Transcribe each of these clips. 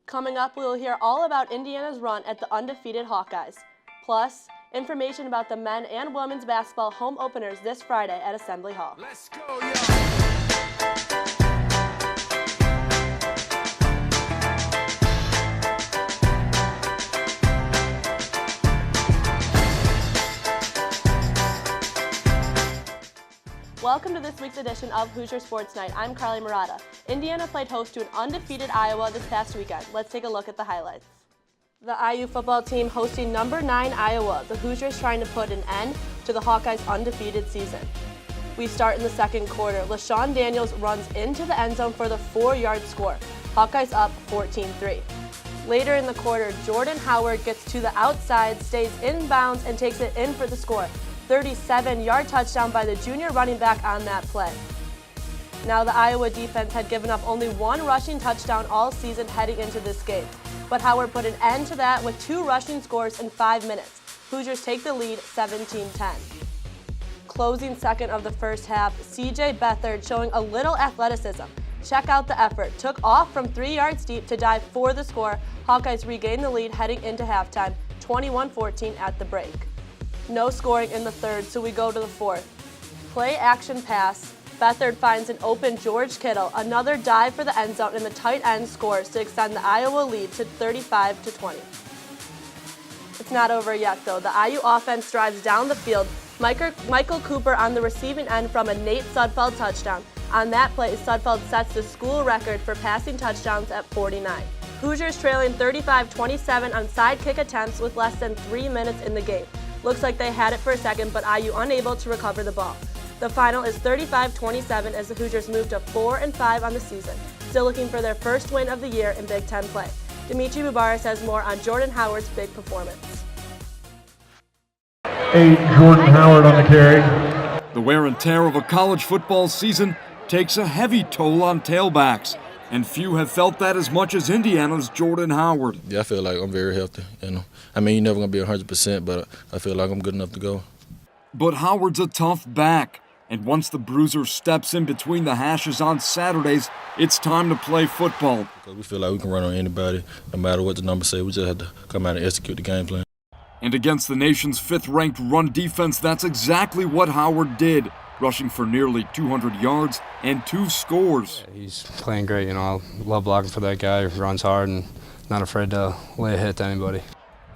Coming up, we will hear all about Indiana's run at the undefeated Hawkeyes. Plus, information about the men and women's basketball home openers this Friday at Assembly Hall. Let's go, y'all. Welcome to this week's edition of Hoosier Sports Night. I'm Carly Murata. Indiana played host to an undefeated Iowa this past weekend. Let's take a look at the highlights. The IU football team hosting number 9 Iowa. The Hoosiers trying to put an end to the Hawkeyes' undefeated season. We start in the second quarter. LaShawn Daniels runs into the end zone for the 4-yard score. Hawkeyes up 14-3. Later in the quarter, Jordan Howard gets to the outside, stays inbounds, and takes it in for the score. 37-yard touchdown by the junior running back on that play. Now the Iowa defense had given up only 1 rushing touchdown all season heading into this game, but Howard put an end to that with 2 rushing scores in 5 minutes. Hoosiers take the lead 17-10. Closing second of the first half, CJ Beathard showing a little athleticism. Check out the effort. Took off from 3 yards deep to dive for the score. Hawkeyes regain the lead heading into halftime, 21-14 at the break. No scoring in the third, so we go to the fourth. Play action pass. Beathard finds an open George Kittle. Another dive for the end zone, and the tight end scores to extend the Iowa lead to 35-20. It's not over yet, though. The IU offense drives down the field. Michael Cooper on the receiving end from a Nate Sudfeld touchdown. On that play, Sudfeld sets the school record for passing touchdowns at 49. Hoosiers trailing 35-27 on side kick attempts with less than 3 minutes in the game. Looks like they had it for a second, but IU unable to recover the ball. The final is 35-27 as the Hoosiers move to 4-5 on the season, still looking for their first win of the year in Big Ten play. Dimitri Mubarak has more on Jordan Howard's big performance. 8, Jordan Howard on the carry. The wear and tear of a college football season takes a heavy toll on tailbacks, and few have felt that as much as Indiana's Jordan Howard. Yeah, I feel like I'm very healthy, I mean, you're never going to be 100%, but I feel like I'm good enough to go. But Howard's a tough back, and once the bruiser steps in between the hashes on Saturdays, it's time to play football. Because we feel like we can run on anybody, no matter what the numbers say. We just have to come out and execute the game plan. And against the nation's 5th-ranked run defense, that's exactly what Howard did, rushing for nearly 200 yards and 2 scores. Yeah, he's playing great, I love blocking for that guy who runs hard and not afraid to lay a hit to anybody.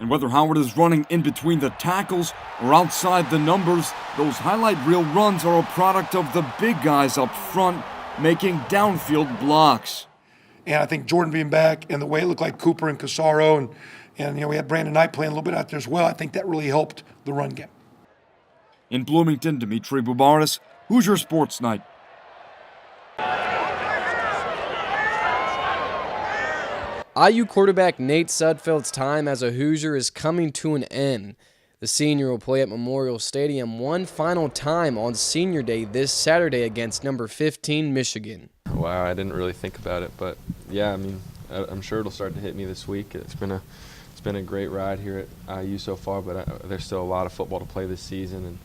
And whether Howard is running in between the tackles or outside the numbers, those highlight reel runs are a product of the big guys up front making downfield blocks. And I think Jordan being back and the way it looked like Cooper and Casaro and we had Brandon Nite playing a little bit out there as well, I think that really helped the run game. In Bloomington, Dimitri Mubarak, Hoosier Sports Night. IU quarterback Nate Sudfeld's time as a Hoosier is coming to an end. The senior will play at Memorial Stadium one final time on Senior Day this Saturday against number 15 Michigan. Wow, I didn't really think about it, but yeah, I mean, I'm sure it'll start to hit me this week. It's been a great ride here at IU so far, but there's still a lot of football to play this season, and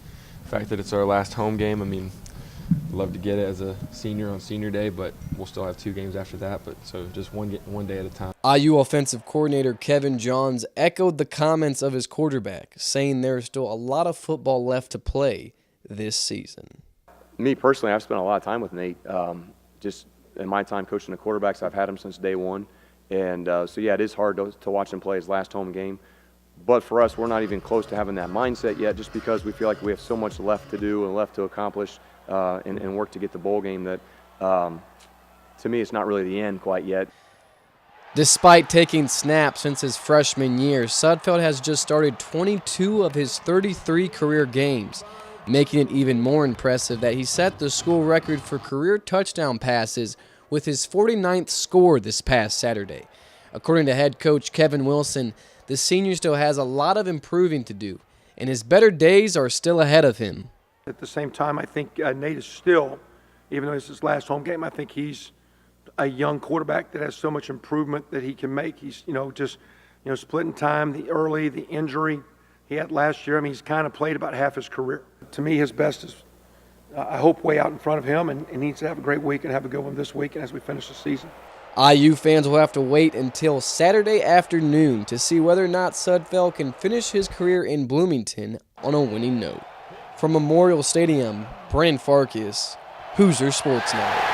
the fact that it's our last home game, I mean, I'd love to get it as a senior on Senior Day, but we'll still have 2 games after that, but so just one day at a time. IU offensive coordinator Kevin Johns echoed the comments of his quarterback, saying there's still a lot of football left to play this season. Me personally, I've spent a lot of time with Nate. Just in my time coaching the quarterbacks, I've had him since day one. And so, yeah, it is hard to watch him play his last home game. But for us, we're not even close to having that mindset yet, just because we feel like we have so much left to do and left to accomplish and work to get the bowl game that, to me, it's not really the end quite yet. Despite taking snaps since his freshman year, Sudfeld has just started 22 of his 33 career games, making it even more impressive that he set the school record for career touchdown passes with his 49th score this past Saturday. According to head coach Kevin Wilson, the senior still has a lot of improving to do, and his better days are still ahead of him. At the same time, I think Nate is still, even though it's his last home game, I think he's a young quarterback that has so much improvement that he can make. He's, splitting time, the early, the injury he had last year. I mean, he's kind of played about half his career. To me, his best is, I hope, way out in front of him, and he needs to have a great week and have a good one this week and as we finish the season. IU fans will have to wait until Saturday afternoon to see whether or not Sudfeld can finish his career in Bloomington on a winning note. From Memorial Stadium, Brandon Farkas, Hoosier Sports Night.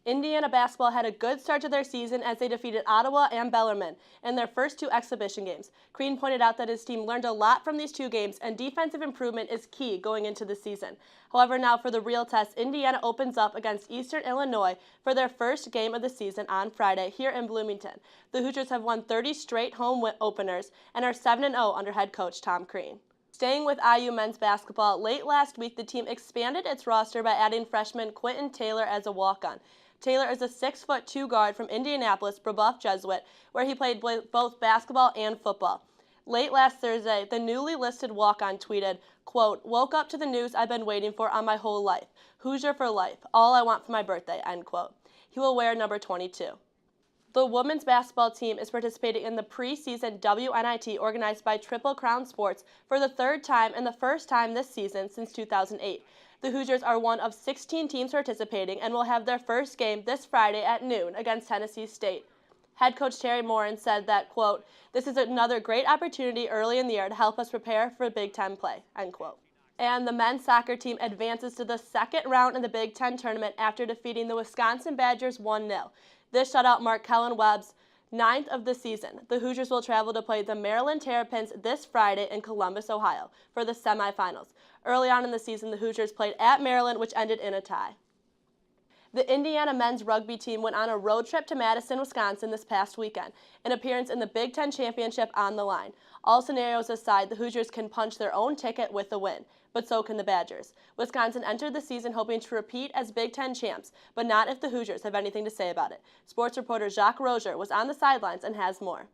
Indiana basketball had a good start to their season as they defeated Ottawa and Bellarmine in their first 2 exhibition games. Crean pointed out that his team learned a lot from these 2 games, and defensive improvement is key going into the season. However, now for the real test, Indiana opens up against Eastern Illinois for their first game of the season on Friday here in Bloomington. The Hoosiers have won 30 straight home openers and are 7-0 under head coach Tom Crean. Staying with IU men's basketball, late last week the team expanded its roster by adding freshman Quentin Taylor as a walk-on. Taylor is a 6'2" guard from Indianapolis, Brebeuf Jesuit, where he played both basketball and football. Late last Thursday, the newly listed walk-on tweeted, quote, "Woke up to the news I've been waiting for on my whole life. Hoosier for life. All I want for my birthday," end quote. He will wear number 22. The women's basketball team is participating in the preseason WNIT organized by Triple Crown Sports for the 3rd time and the first time this season since 2008. The Hoosiers are one of 16 teams participating and will have their first game this Friday at noon against Tennessee State. Head coach Terry Morin said that, quote, "This is another great opportunity early in the year to help us prepare for Big Ten play," end quote. And the men's soccer team advances to the 2nd round in the Big Ten tournament after defeating the Wisconsin Badgers 1-0. This shutout marked Kellen Webb's 9th of the season. The Hoosiers will travel to play the Maryland Terrapins this Friday in Columbus, Ohio, for the semifinals. Early on in the season, the Hoosiers played at Maryland, which ended in a tie. The Indiana men's rugby team went on a road trip to Madison, Wisconsin this past weekend, an appearance in the Big Ten Championship on the line. All scenarios aside, the Hoosiers can punch their own ticket with a win, but so can the Badgers. Wisconsin entered the season hoping to repeat as Big Ten champs, but not if the Hoosiers have anything to say about it. Sports reporter Jacques Rozier was on the sidelines and has more.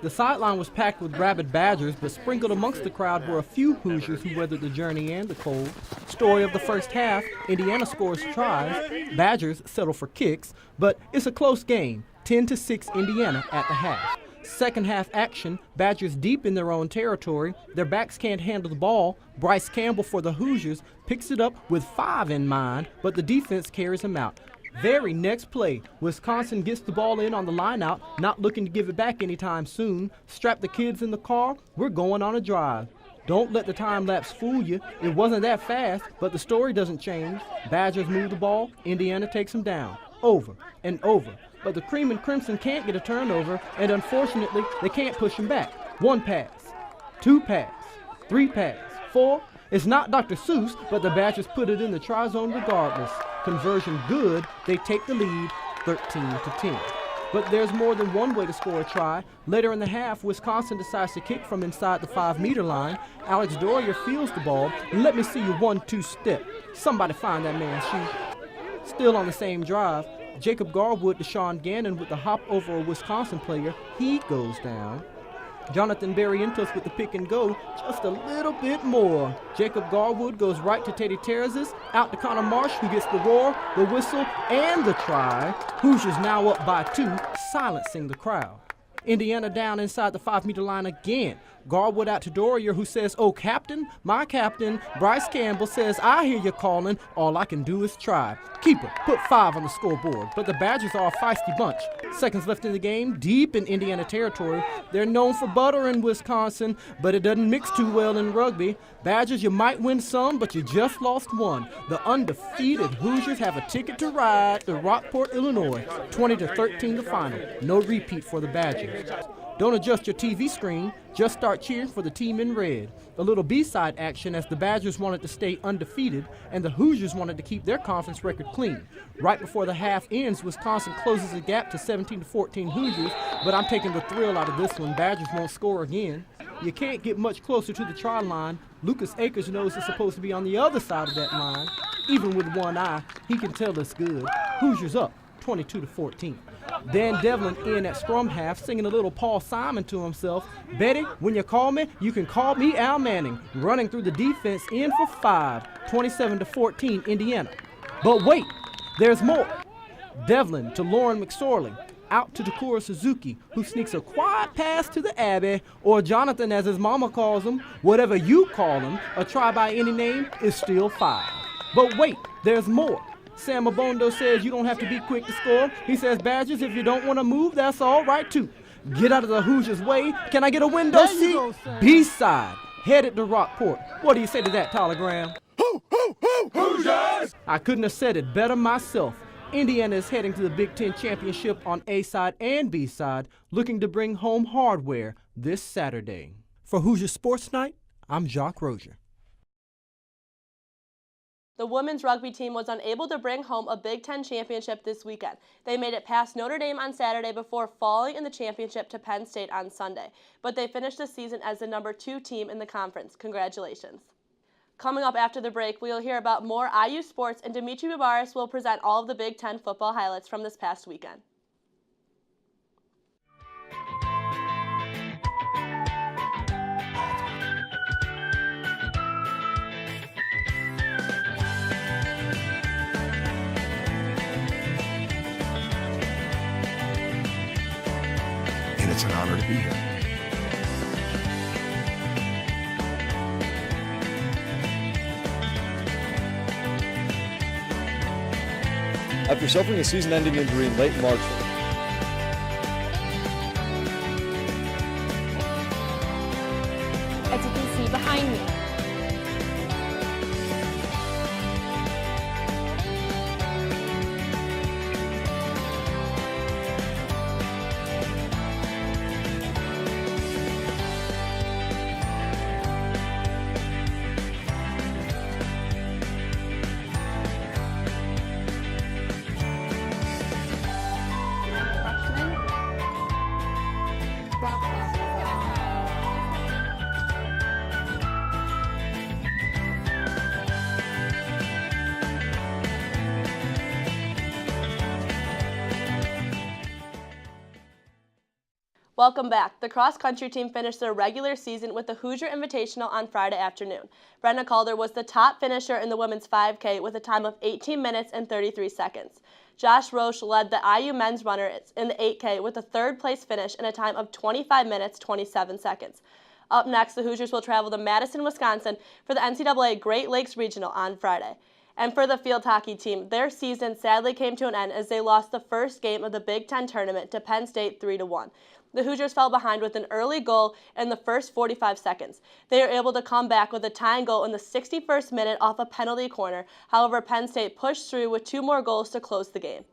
The sideline was packed with rabid Badgers, but sprinkled amongst the crowd were a few Hoosiers who weathered the journey and the cold. Story of the first half, Indiana scores tries, Badgers settle for kicks, but it's a close game, 10-6 Indiana at the half. Second half action, Badgers deep in their own territory, their backs can't handle the ball. Bryce Campbell for the Hoosiers picks it up with 5 in mind, but the defense carries him out. Very next play, Wisconsin gets the ball in on the lineout, not looking to give it back anytime soon. Strap the kids in the car, we're going on a drive. Don't let the time lapse fool you. It wasn't that fast, but the story doesn't change. Badgers move the ball, Indiana takes them down, over and over. But the Cream and Crimson can't get a turnover, and unfortunately, they can't push them back. 1 pass, 2 pass, 3 pass, 4. It's not Dr. Seuss, but the Badgers put it in the try zone regardless. Conversion good, they take the lead 13-10. But there's more than one way to score a try. Later in the half, Wisconsin decides to kick from inside the 5-meter line. Alex Dorier fields the ball. Let me see your 1-2 step. Somebody find that man, shoot. Still on the same drive, Jacob Garwood to Sean Gannon with the hop over a Wisconsin player. He goes down. Jonathan Barrientos with the pick and go, just a little bit more. Jacob Garwood goes right to Teddy Terrazas, out to Connor Marsh, who gets the roar, the whistle, and the try. Hoosiers now up by 2, silencing the crowd. Indiana down inside the 5-meter line again. Garwood out to Dorier, who says, "Oh, captain, my captain." Bryce Campbell says, "I hear you calling. All I can do is try." Keeper put 5 on the scoreboard, but the Badgers are a feisty bunch. Seconds left in the game, deep in Indiana territory. They're known for butter in Wisconsin, but it doesn't mix too well in rugby. Badgers, you might win some, but you just lost one. The undefeated Hoosiers have a ticket to ride to Rockport, Illinois. 20-13 the final. No repeat for the Badgers. Don't adjust your TV screen, just start cheering for the team in red. A little B-side action as the Badgers wanted to stay undefeated and the Hoosiers wanted to keep their conference record clean. Right before the half ends, Wisconsin closes the gap to 17-14 Hoosiers, but I'm taking the thrill out of this one. Badgers won't score again. You can't get much closer to the try line. Lucas Akers knows it's supposed to be on the other side of that line. Even with one eye, he can tell it's good. Hoosiers up 22-14. Dan Devlin in at scrum half, singing a little Paul Simon to himself. "Betty, when you call me, you can call me Al Manning." Running through the defense in for 5, 27-14 Indiana. But wait, there's more. Devlin to Lauren McSorley. Out to Takura Suzuki, who sneaks a quiet pass to the Abbey, or Jonathan as his mama calls him. Whatever you call him, a try by any name is still 5. But wait, there's more. Sam Abondo says you don't have to be quick to score. He says, Badgers, if you don't want to move, that's all right too. Get out of the Hoosiers' way. Can I get a window seat? B-side, headed to Rockport. What do you say to that, Tyler Graham? Hoosiers! I couldn't have said it better myself. Indiana is heading to the Big Ten Championship on A-side and B-side, looking to bring home hardware this Saturday. For Hoosier Sports Night, I'm Jacques Rozier. The women's rugby team was unable to bring home a Big Ten championship this weekend. They made it past Notre Dame on Saturday before falling in the championship to Penn State on Sunday. But they finished the season as the #2 team in the conference. Congratulations. Coming up after the break, we'll hear about more IU sports, and Dimitri Babaris will present all of the Big Ten football highlights from this past weekend. And it's an honor to be here. After suffering a season-ending injury in late March, as you can see behind me. Welcome back. The cross-country team finished their regular season with the Hoosier Invitational on Friday afternoon. Brenna Calder was the top finisher in the women's 5K with a time of 18 minutes and 33 seconds. Josh Roche led the IU men's runners in the 8K with a third-place finish and a time of 25 minutes, 27 seconds. Up next, the Hoosiers will travel to Madison, Wisconsin for the NCAA Great Lakes Regional on Friday. And for the field hockey team, their season sadly came to an end as they lost the first game of the Big Ten tournament to Penn State 3-1. The Hoosiers fell behind with an early goal in the first 45 seconds. They were able to come back with a tying goal in the 61st minute off a penalty corner. However, Penn State pushed through with 2 more goals to close the game.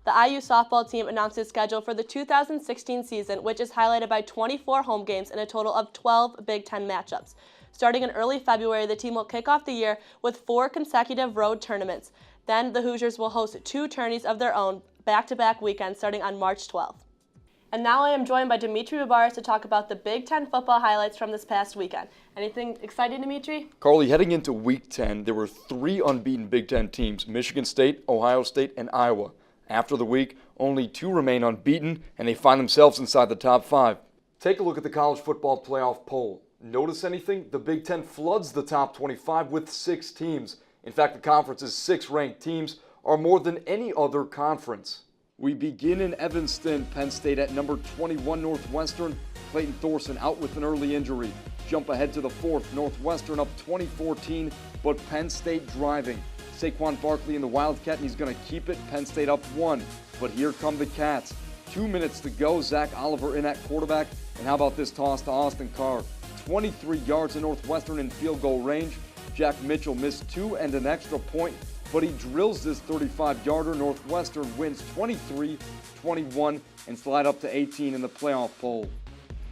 The IU softball team announced its schedule for the 2016 season, which is highlighted by 24 home games and a total of 12 Big Ten matchups. Starting in early February, the team will kick off the year with 4 consecutive road tournaments. Then the Hoosiers will host 2 tourneys of their own back-to-back weekends starting on March 12th. And now I am joined by Dimitri Babaris to talk about the Big Ten football highlights from this past weekend. Anything exciting, Dimitri? Carly, heading into Week 10, there were 3 unbeaten Big Ten teams, Michigan State, Ohio State, and Iowa. After the week, only 2 remain unbeaten, and they find themselves inside the top 5. Take a look at the college football playoff poll. Notice anything? The Big Ten floods the top 25 with 6 teams. In fact, the conference's 6 ranked teams are more than any other conference. We begin in Evanston, Penn State at number 21 Northwestern. Clayton Thorson out with an early injury. Jump ahead to the 4th, Northwestern up 20-14, but Penn State driving. Saquon Barkley in the Wildcat, and he's going to keep it. Penn State up 1, but here come the Cats. 2 minutes to go, Zach Oliver in at quarterback, and how about this toss to Austin Carr? 23 yards in Northwestern in field goal range. Jack Mitchell missed 2 and an extra point, but he drills this 35-yarder. Northwestern wins 23-21 and slide up to 18 in the playoff poll.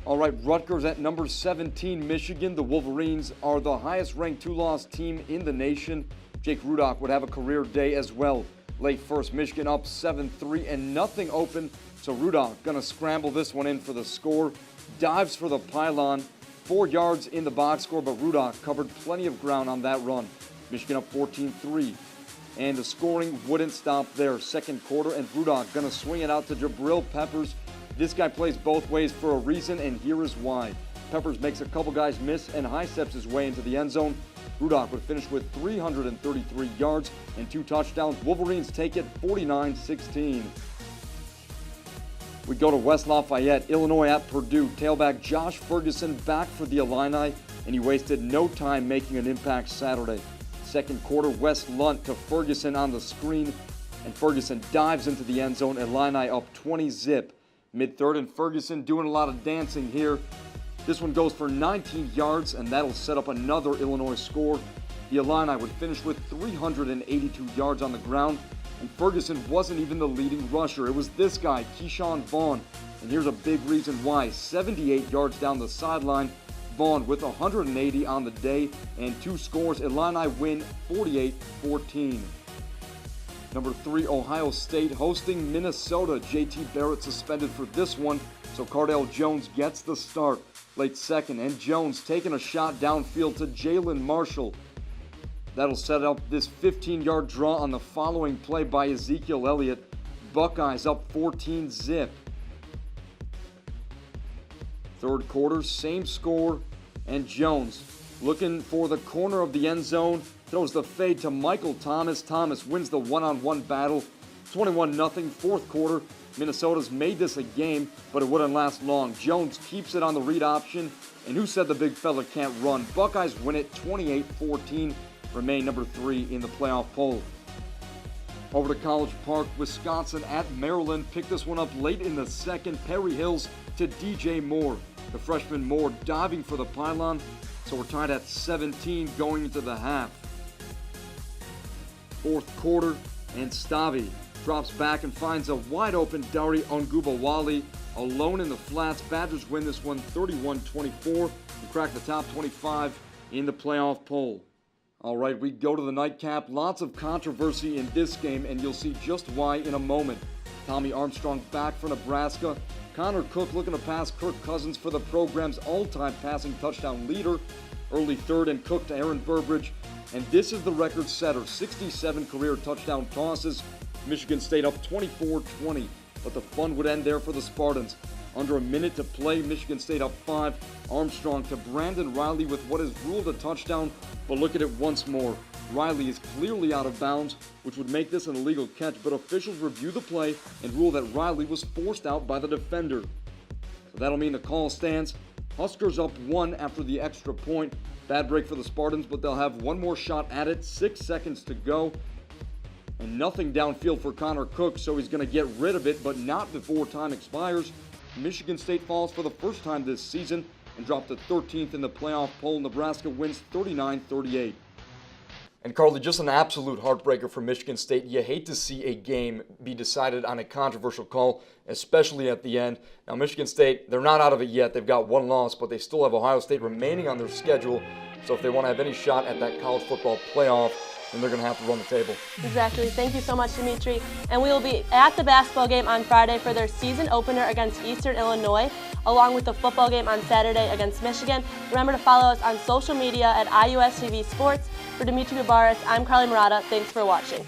All right, Rutgers at number 17, Michigan. The Wolverines are the highest-ranked 2-loss team in the nation. Jake Rudock would have a career day as well. Late first, Michigan up 7-3 and nothing open, so Rudock gonna scramble this one in for the score. Dives for the pylon, 4 yards in the box score, but Rudock covered plenty of ground on that run. Michigan up 14-3. And the scoring wouldn't stop there. Second quarter, and Rudock gonna swing it out to Jabril Peppers. This guy plays both ways for a reason, and here is why. Peppers makes a couple guys miss and high steps his way into the end zone. Rudock would finish with 333 yards and 2 touchdowns. Wolverines take it 49-16. We go to West Lafayette, Illinois at Purdue. Tailback Josh Ferguson back for the Illini, and he wasted no time making an impact Saturday. Second quarter, Wes Lunt to Ferguson on the screen, and Ferguson dives into the end zone. Illini up 20-zip. Mid-third, and Ferguson doing a lot of dancing here. This one goes for 19 yards, and that'll set up another Illinois score. The Illini would finish with 382 yards on the ground, and Ferguson wasn't even the leading rusher. It was this guy, Keyshawn Vaughn, and here's a big reason why. 78 yards down the sideline, Vaughn with 180 on the day, and 2 scores. Illini win 48-14. Number 3, Ohio State hosting Minnesota. J.T. Barrett suspended for this one, so Cardale Jones gets the start. Late second, and Jones taking a shot downfield to Jalen Marshall. That'll set up this 15-yard draw on the following play by Ezekiel Elliott. Buckeyes up 14-zip. Third quarter, same score, and Jones looking for the corner of the end zone. Throws the fade to Michael Thomas. Thomas wins the one-on-one battle. 21-0, fourth quarter. Minnesota's made this a game, but it wouldn't last long. Jones keeps it on the read option, and who said the big fella can't run? Buckeyes win it 28-14, remain number 3 in the playoff poll. Over to College Park, Wisconsin at Maryland. Picked this one up late in the second. Perry Hills to DJ Moore. The freshman Moore diving for the pylon, so we're tied at 17 going into the half. Fourth quarter, and Stavi drops back and finds a wide-open Dari Ongubawale alone in the flats. Badgers win this one 31-24 and crack the top 25 in the playoff poll. All right, we go to the nightcap. Lots of controversy in this game, and you'll see just why in a moment. Tommy Armstrong back for Nebraska. Connor Cook looking to pass Kirk Cousins for the program's all-time passing touchdown leader. Early third, and Cook to Aaron Burbridge. And this is the record setter, 67 career touchdown tosses. Michigan State up 24-20, but the fun would end there for the Spartans. Under a minute to play, Michigan State up 5. Armstrong to Brandon Riley with what is ruled a touchdown, but look at it once more. Riley is clearly out of bounds, which would make this an illegal catch, but officials review the play and rule that Riley was forced out by the defender. So that'll mean the call stands. Huskers up 1 after the extra point. Bad break for the Spartans, but they'll have one more shot at it. 6 seconds to go. And nothing downfield for Connor Cook, so he's going to get rid of it, but not before time expires. Michigan State falls for the first time this season and dropped to 13th in the playoff poll. Nebraska wins 39-38. And Carly, just an absolute heartbreaker for Michigan State. You hate to see a game be decided on a controversial call, especially at the end. Now, Michigan State, they're not out of it yet. They've got 1 loss, but they still have Ohio State remaining on their schedule. So if they want to have any shot at that college football playoff, then they're going to have to run the table. Exactly. Thank you so much, Dimitri. And we will be at the basketball game on Friday for their season opener against Eastern Illinois, along with the football game on Saturday against Michigan. Remember to follow us on social media at IUSTV Sports. For Dimitri Babaris, I'm Carly Murata. Thanks for watching.